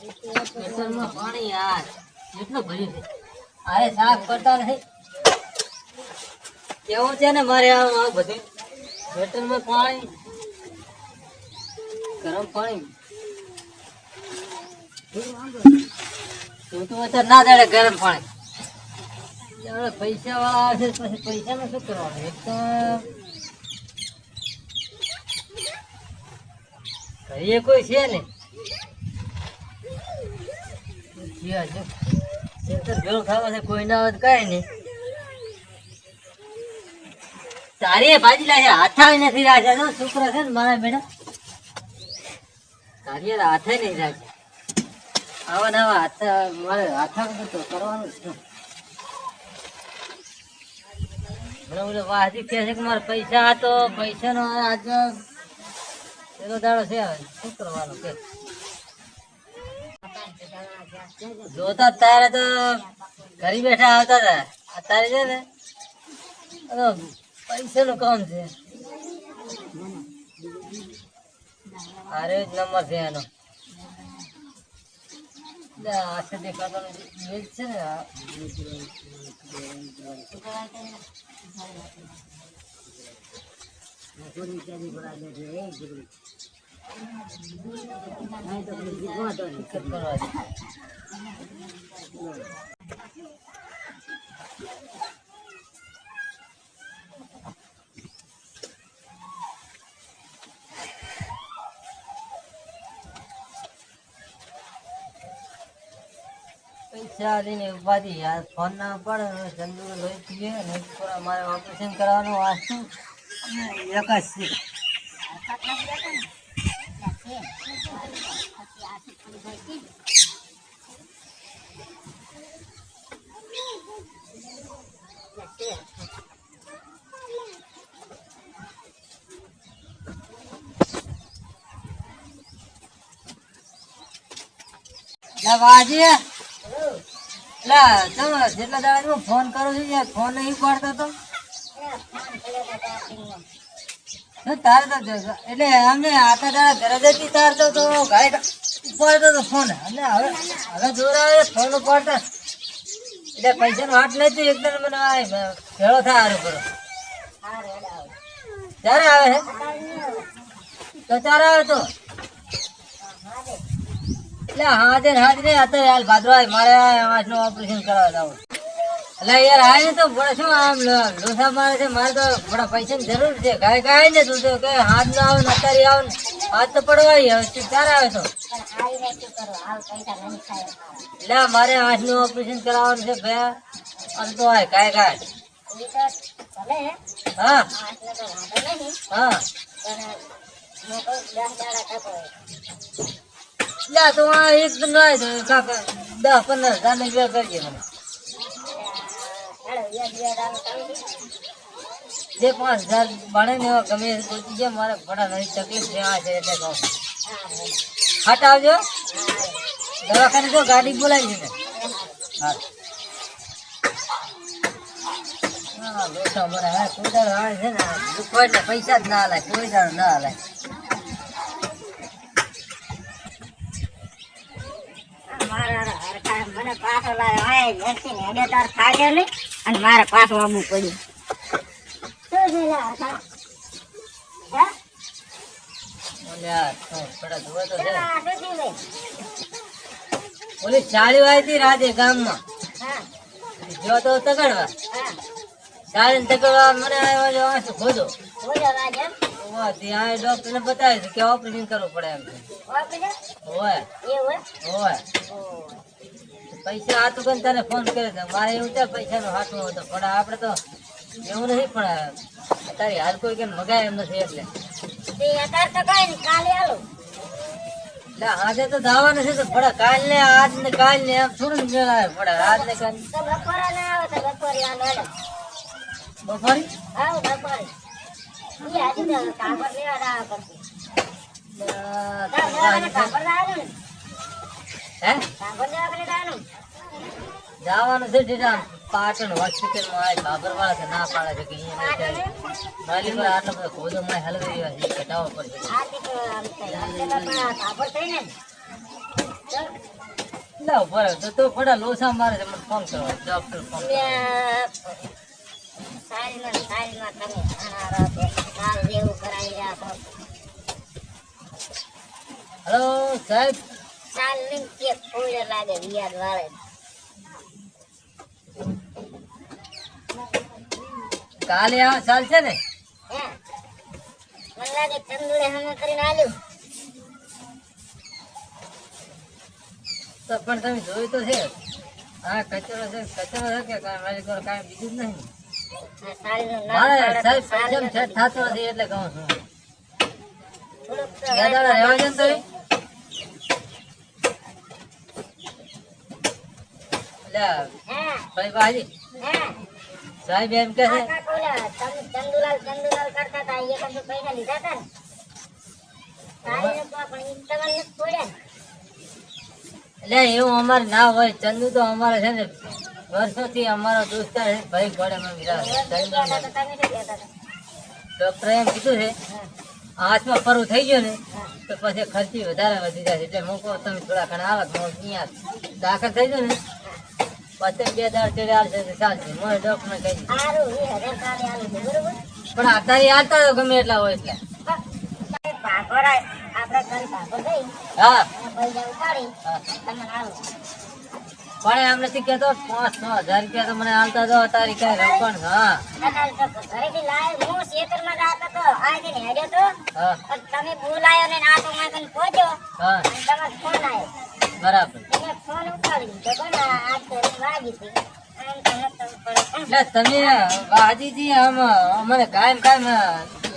ખેતરમાં પાણી યાર કેટલું ભર્યું છે. અરે સાફ કરતા નથી. કેવું છે ને મારે આ બધું ખેતરમાં પાણી ગરમ પાણી તું તો અત્યારે ના દાડે ગરમ પાણી પૈસા વાળા આવે છે પછી પૈસા શું કરવાનું એક તો ઘરે કોઈ છે ને ભેળું થવા છે કોઈ ના આવે કઈ નહીં. તારી ભાજી લાગે હાથ આવી નથી રાખ્યા છોકરા છે ને મારા બેટા તારી હાથે નહીં રાખ્યા આવા ને આવા હાથ મારે હાથ તો કરવાનું જ બરાબર. વાહજી કહે છે કે મારે પૈસા તો પૈસા નો આજ પેલો દાડો છે શું કરવાનું કે જોતા તારે તો ઘરે બેઠા આવતા હતા અત્યારે છે ને પૈસા નું કામ છે. અરે જ નંબર છે એનો આશે દેખાતો છે ને પૈસા લઈને ઉપાધી યાર ફોન ના પડે જલ્દી લોહી પીએ ને મારે ઓપરેશન કરવાનું આ શું એક જ છે. વાજી જેટલા દાડા ફોન કરું છું યાર ફોન નહીં પાડતો તો તારે તો એટલે અમે આતા દાડા ઘરે જતી તાર તો ઘરે ઉપાડતો તો ફોન અને હવે જોરા ફોન ઉપાડતા એટલે પૈસાનો હાથ નથી એકદમ મને ભેળો થાય હારું કરો ક્યારે આવે છે તો ચારે આવે તો હાજર નહીં અત્યારે હાલ ભાદરો મારે નું ઓપરેશન કરવા જવું એટલે યાર આવે તો શું આમ લોસા મારે છે મારે તો થોડા પૈસાની જરૂર છે ગાય ગાય ને તું તો કે હાથ ના આવે ને અત્યારે આવે ને હાથ તો પડવાય હવે ચાર આવે તો એટલે મારે હાથ નું ઓપરેશન કરાવવાનું છે ભાઈ અને તો હોય ગાય ગાય હા હા તો એક દમ ના 10-15 હજાર ને બે કરીએ મને 2-5 હજાર ભણે ને ગમે ગોતી મારે બડા નવી તકલીફ છે આ છે એટલે કહું હાટ આવજો દવાખાને જો ગાડી બોલાવી છે હા લોટા મને હા કોઈ દાડો આવે છે ને દુખવા એટલે પૈસા જ ના હાલાય કોઈ દાડો ના હાલાય. મને પાછો અને મારે પાછો આવવું પડ્યું ઓલી ચાલી વાય હતી રાજે ગામમાં જો તો તગડવા ચાલી ને તગડવા મને ખોદો ત્યાં ડોક્ટર ને બતાવે છે કે ઓપરેશન કરવું પડે એમ હોય હોય પૈસા હાથું કરીને તને ફોન કર્યો હતો મારે એવું છે પૈસા નો હાથું હતો પણ આપડે તો એવું નથી પણ તારી હાલ કોઈ કે મગાય એમ નથી એટલે આજે તો દાવાનું છે તો પડે કાલ ને આજ ને કાલ ને એમ થોડું મેળાવે પડે આજ ને કાલ બપોરી જવાનું છે પાટણ હોસ્પિટલ માં બાબર વાળા છે ના પાડે છે કે અહીંયા આટલો બધો ખોદો માં હલવી ઘટાવો પડશે એટલે ઉભો રહે તો ફટા લોસા મારે છે મને ફોન કરો ડોક્ટર ફોન કરો. સાઈલમાં તમે આના રાતે કાલ જેવું કરાવી રહ્યા છો. હલો સાહેબ ચાલ ને કે ફૂલ લાગે વિયાદ વાળે. કાલે આવો ચાલશે ને? હે મને લાગે ચંદુએ હમે કરીને આલ્યું. તો પણ તમે જોયું તો છે હા કચરો છે કે કાંઈ મારી જોડે કાંઈ બીજું જ નહીં. આ સાઈલનું નામ મારે પાડે સાહેબ તો સાઈલ પૈસાનો સેટ થતો નથી એટલે કહું છું. થોડુંક તો બે દાડા રહેવા દે ને તો એ. અલ્યા હા ભાઈ બાજી હા સાહેબ એમ કે છે કાકા કોલા તમે ચંદુલાલ કરતા હતા એ કશું પૈસા લીધા હતા ને સાઈલને તો પણ ઈ તમને નથી છોડ્યા ને. એટલે એવું અમારે ના હોય ચંદુ તો અમારે છે ને વર્ષોથી અમારો દોસ્તાર છે ભાઈ ઘોડે અમે વિરાજ કહેતા હતા તો તમે શું કહેતા હતા? ડોક્ટરે એમ કીધું છે હાથમાં ફરવું થઈ ગયું ને તો પછી ખર્ચી વધારે વધી જાય એટલે મૂકો તમે થોડા ઘણા આવે હું અહીંયા દાખલ થઈ ગયો ને પછી 2 દાડા ચડે આવશે તો ચાલશે મને ડોક્ટરને કહી દીધું. સારું 20,000 કાલે આલું છે બરોબર. પણ અત્યારે આવતા તો ગમે એટલા હોય એટલે ભાગોર આપણે કરી ભાગો જઈ હા અને પૈસા ઉપાડી હા તમને આલો. પણ એમ નથી કેતો 5,000 રૂપિયા તો મને હાલતા દો તારી કઈ રકમ હા ઘરેથી લાવ્યો હું ખેતરમાં જાતો તો આજે ને હેડ્યો તો હા પણ તમે બોલાયો ને ના તો હું કને પહોંચ્યો હા અને તમારો ફોન આવ્યો. બરાબર એને ફોન ઉપાડી દીધો પણ આજ તો વાગી હતી એમ તો નતો પડે. એટલે તમે વાજીજી આમ અમને કાયમ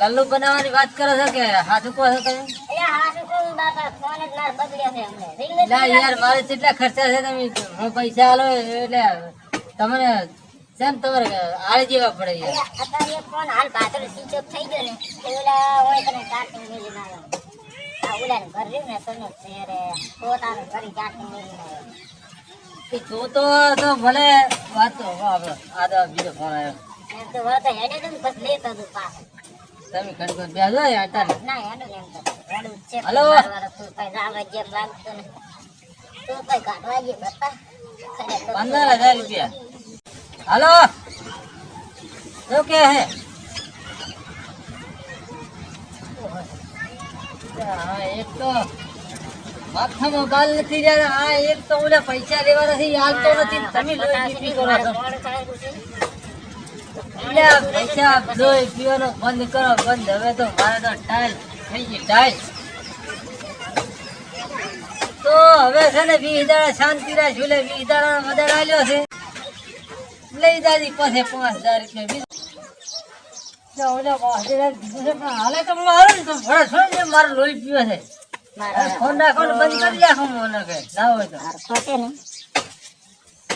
લલ્લુ બનાવવાની વાત કરો છો કે હાથું કહો છો તમે? એટલે હાથું કહું બાપા ફોન જ માર બગડ્યો છે હમણે. રિંગ ના યાર મારે કેટલા ખર્ચા છે તમે હું પૈસા આલો એટલે તમને કેમ તમારે આળી જેવા પડે યાર. અત્યારે એક ફોન હાલ પાછળ સ્વિચ ઓફ થઈ ગયો ને તો ઓલા હોય તને ચાર્જિંગ મેલી ના આવ્યો. આ ઓલાને ઘર રહ્યું ને તને ત્યારે પોતાનું ઘરે ચાર્જિંગ મેલી ના આવ્યો. તો ભલે વાત તો આપણે આ તો બીજો ફોન આવ્યો એમ તો વળતો હેડે તો ને પછી લેતો હતું પાછો. તમે ખડખડ બેસો અત્યારે ના હેડું ને એમ તો હેડું જ છે. હલો. મારવાળો તું કઈ જાવા જેમ લાગતું ને તું કઈ કાઢવા જે બતા ખરેખર 15,000 રૂપિયા હાલો શું કે હે હા એક તો માથામાં બાલ નથી જતા આ એક તો ઓલા પૈસા લેવા નથી હાલતો નથી તમે લોહી પીપી કરો છો મોડું થયું છે. એટલે આ પૈસા લોહી પીવાનો બંધ કરો બંધ હવે તો મારે તો ટાઈલ થઈ ગઈ ટાઈલ તો હવે છે ને 20 દાડા શાંતિ રાખ એટલે 20 દાડા વધારે આલ્યો છે લઈ દાદી પાસે 5,000 રૂપિયા બીજું ઓલા 5,000 કીધું છે પણ હાલે તો હું હાલે ને તો ભરે છો ને મારો લોહી પીવે છે ફોન રાખવાનું બંધ કરી રાખો મને કે ના હોય તો ખોટે ને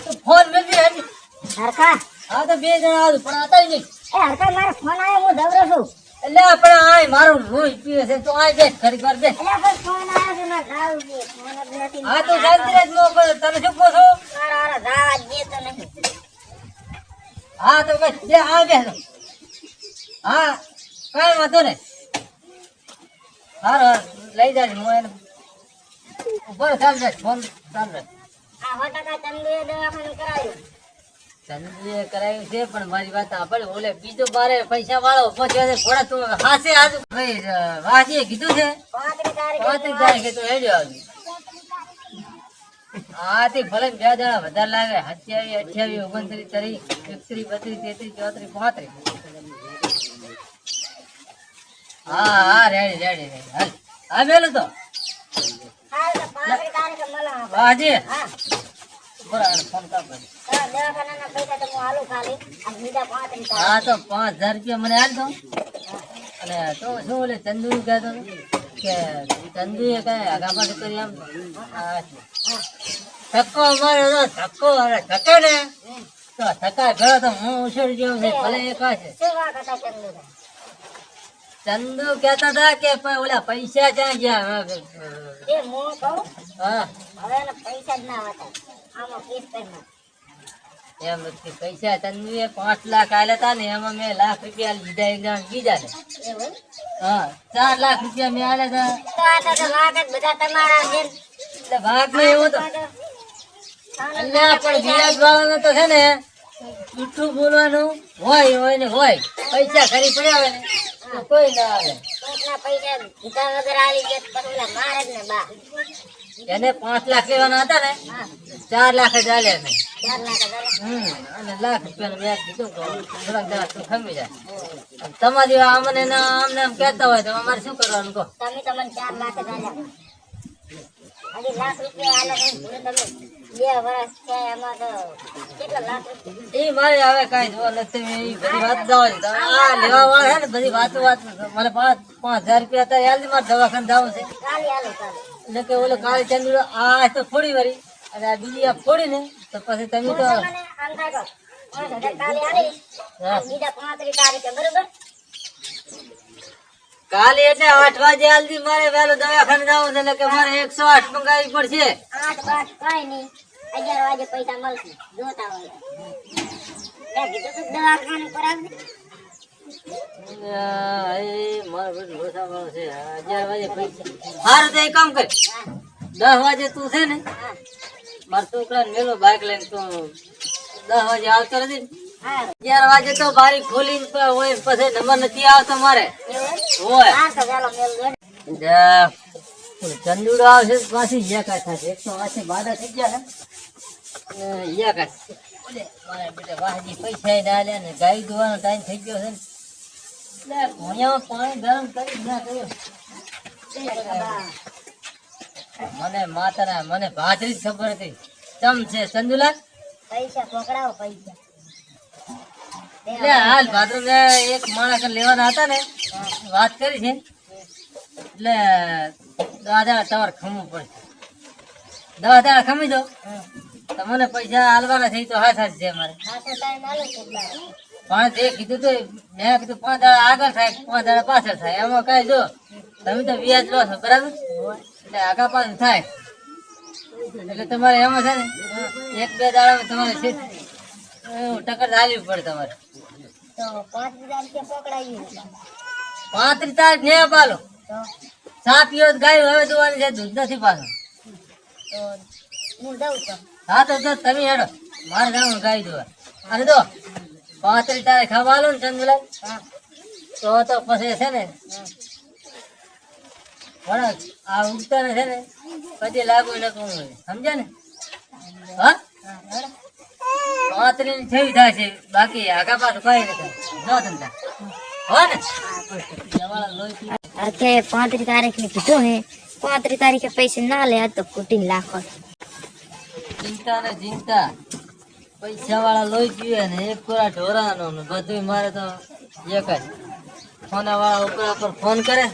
તો ફોન મેળવી હેડી હરખા હા તો 2 જણા આવતું પણ આતા નહીં એ હરખા મારો ફોન આવ્યો હું દવરો છું. એટલે આપણે આય મારું લોહી પીવે છે તો આય બેસ ખરી વાર બેસ એટલે પણ ફોન આવ્યો છે મારે જાવું છે. ફોન જ નથી. હા તો શાંતિ રાખ મોકો તમે શું કહો છો મારો હારો જાવા જ દેતો નહીં. હા તો બસ બે આ બેસ હા કાંઈ વાંધો નહીં હારો લઈ જાજે હું એને ઉપર ચાલ રાખ ફોન ચાલ રાખ આ 100% ચંદુએ દવાખાનું કરાવ્યું. ચંદુએ કરાવ્યું છે પણ મારી વાત આપણે ઓલે બીજો બારે પૈસા વાળો પહોંચ્યો છે થોડા તું હાસે આજુ ભાઈ વાજીએ કીધું છે 35 તારીખે 35 તારીખે તો હેડ્યો આવજો હા તે ભલે 2 દાડા વધારે લાગે 27 28 29 30 31 32 33 34 35 હા હા રેડી રેડી રેડી હાલ હા મેલું તો હાલ તો 35 તારીખે મળવા આપણે. વાજી હા બરાબર ફોન કાપ તો દવાખાનાના પૈસા તો હું આલું ખાલી અને બીજા 35 તારીખે. હા તો 5,000 રૂપિયા મને હાલ દો અને તો શું ઓલે ચંદુ કહેતો હતો કે ચંદુએ કઈ આગા પાછું કરી આમ હા ધક્કો માર્યો તો ધક્કો હવે ધકે ને તો ધક્કા ગયો તો હું ઉછળી ગયો છે ભલે એક છે શું વાત હતા ચંદુના? ચંદુ કહેતા હતા કે ઓલા પૈસા ક્યાં ગયા એ હું કહું હા હવે એને પૈસા જ ના હતા આમાં કેસ કરી નાખ. એમ નથી પૈસા ચંદુએ 5 લાખ આલ્યા હતા ને એમાં મેં લાખ રૂપિયા લીધા એક જણ બીજા ને એવું? હા 4 લાખ રૂપિયા મેં આલ્યા હતા તો આ તો વાઘ જ બધા તમારા છે. એટલે ભાગ નહીં એવો તો અલ્યા પણ વ્યાજ વાળાને તો છે ને જૂઠું બોલવાનું હોય ને હોય. પૈસા ખરી પડ્યા હોય ને તો કોઈ ના આવે. કોકના પૈસા દીધા વગર આવી ગયા તો પછી ઓલા મારે જ ને બા. એને 5 લાખ લેવાના હતા ને હા 4 લાખ જ આલ્યા ને. 4 લાખ જ આલે. અને લાખ રૂપિયાનું વ્યાજ દીધું તો થોડાક જણા તું ખમી જાય. તમારી અમને આમને એમ કહેતા હોય તો અમારે શું કરવાનું કહો? તમે તો મને 4 લાખ જ આલ્યા. હજી લાખ રૂપિયા આલે નહીં. તમે 2 વર્ષ થયા એમાં તો કેટલા લાખ રૂપિયા. એ મારે હવે કાંઈ જોવા નથી. એ બધી વાત જવા દે. આ લેવા વાળા છે ને બધી વાતો મને 5,000 રૂપિયા અત્યારે આલી મારે દવાખાને જવું છે. કાલે આલો કાલે. એટલે કે ઓલો કાળી ચંદ્ર આ તો ફોડી વાળી અને આ બીજી આ ફોડી ને તો પછી તમે તો મને આમ થાય કહો, 5,000 કાલે આલીશ. હા. બીજા 35 તારીખે બરોબર. કાલે એટલે 8 વાગે આલતી મારે વહેલો દવાખાને જવું છે એટલે કે મારે 108 મંગાવી પડશે. 8 બાટ કાંઈ નહીં. 11 વાગે પૈસા મળશે જોતા હોય. મેં કીધું તું દવાખાને પર આવજે. મારે બધું લોસા વાળો છે 11 વાગે પૈસા. હારું તો એક કામ કર, 10 વાગે તું છે ને હા મારા છોકરાને મેલો બાઇક લઈને તો 10 વાગે આવતો નથી ને. હા 11 વાગે તો બારી ખોલીને હોય પછી નંબર નથી આવતો મારે. એવું એમ? હોય હા તો ચાલો મેલ દે. જા, ઓલું ચંદુડો આવશે તો પાછી યાકા થશે. એક તો વાંચે બાધા થઈ ગયા ને યાકા. ઓલે મારા બેટા વાહજી પૈસા ના લે ને ગાય દોવાનો ટાઈમ થઈ ગયો છે ને એટલે ઘોડિયામાં પાણી ગરમ કરી ના કર્યો. મને માતાના મને ભાજરી જ ખબર હતી. ચમ છે ચંદુલાલ પૈસા પકડાવો પૈસા. એટલે હાલ ભાદરો મેં એક માણસ લેવાના હતા ને વાત કરી છે એટલે દાદા તમારે ખમવું પડશે. 10 દાડા ખમી દો તો મને પૈસા આલવાના થઈ તો હાથ હાથ છે મારે. હા તો ટાઈમ આલો કેટલા. પણ જે કીધું તો મેં કીધું 5 દાડા આગળ થાય 5 દાડા પાછળ થાય એમાં કાંઈ જો તમે તો વ્યાજ લો છો બરાબર એટલે આગા પાછળ થાય એટલે તમારે એમાં છે ને 1-2 દાડામાં તમારે ટક્કર હાલવી પડે તમારે. તો 5,000 રૂપિયા પકડાવી. 35 તારીખ ને પાલો તો 7 દિવસ ગાય હવે દોવાની છે દૂધ નથી પાછું. તો હું દઉં તો. હા તો તમે હેડો મારે જવાનું ગાય દોવા. અને તો 35 તારીખ ખાવા આલો ને ચંદુલાલ હા તો પછી છે ને વળક આ ઉગતા ને છે ને પછી લાગુ ન કહું સમજ્યા ને. હા હા 35 થઈ થાય છે બાકી આગા પાછું કઈ નથી જો ધંધા હો ને. જવાળા લોહી પી. અરે 35 તારીખે કીધું હે 35 તારીખે પૈસા ના લે તો કુટીને લાખો. ચિંતા ને ચિંતા પૈસા વાળા લોહી પીવે ને એક કોરા ઢોરાનો ને બધું મારે તો એક જ ફોના વાળા ઉપર ફોન કરે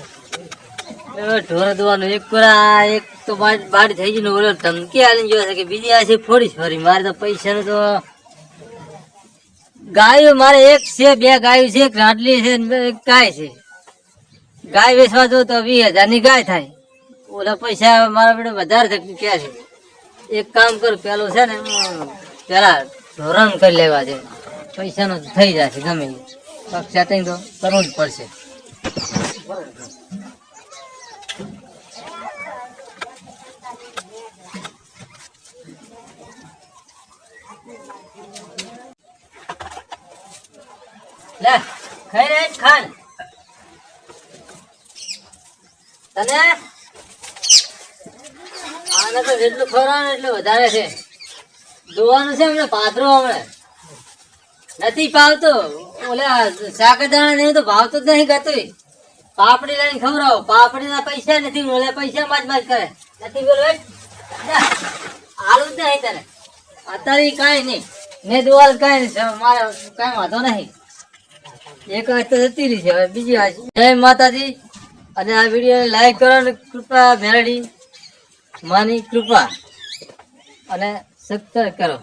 ઢોરા દોવાનું એક કોરા એક તો બાર થઈ ગયું ને ઓલો ધમકી આલીને જોયો છે કે બીજી આ છે ફોડીશ ફરી મારે તો પૈસાનું તો ગાયો મારે એક છે 2 ગાયો છે એક રાટલી છે ને એક ગાય છે. ગાય વેચવા જો તો 20,000 ની ગાય થાય. ઓલા પૈસા મારા બેટા વધારે ક્યાં છે. એક કામ કર પેલું છે ને પેલા ધોરણ કરી લેવા છે પૈસાનું થઈ જશે ગમે સેટિંગ તો કરવું જ પડશે. લે ખાઈ રે ખાન તને આને તો જેટલું ખવડાવે એટલું વધારે છે. જોવાનું છે હમણાં પાથરો હમણાં નથી પાવતો. ઓલા શાકદાણા ને તો ભાવતો જ નહીં ગતું. પાપડી લઈને ખવડાવો પાપડી ના પૈસા નથી ઓલા પૈસા માજ કરે નથી બોલો આલું જ નહીં તને અત્યારે કાંઈ નહીં ને દુવાલ કાંઈ નહીં મારે કાંઈ વાંધો નહીં. એક વાત તો જતી રહી છે હવે બીજી વાત. જય માતાજી અને આ વિડીયો લાઈક કરો ને કૃપા મેળવી માની કૃપા અને સબસ્ક્રાઇબ કરો.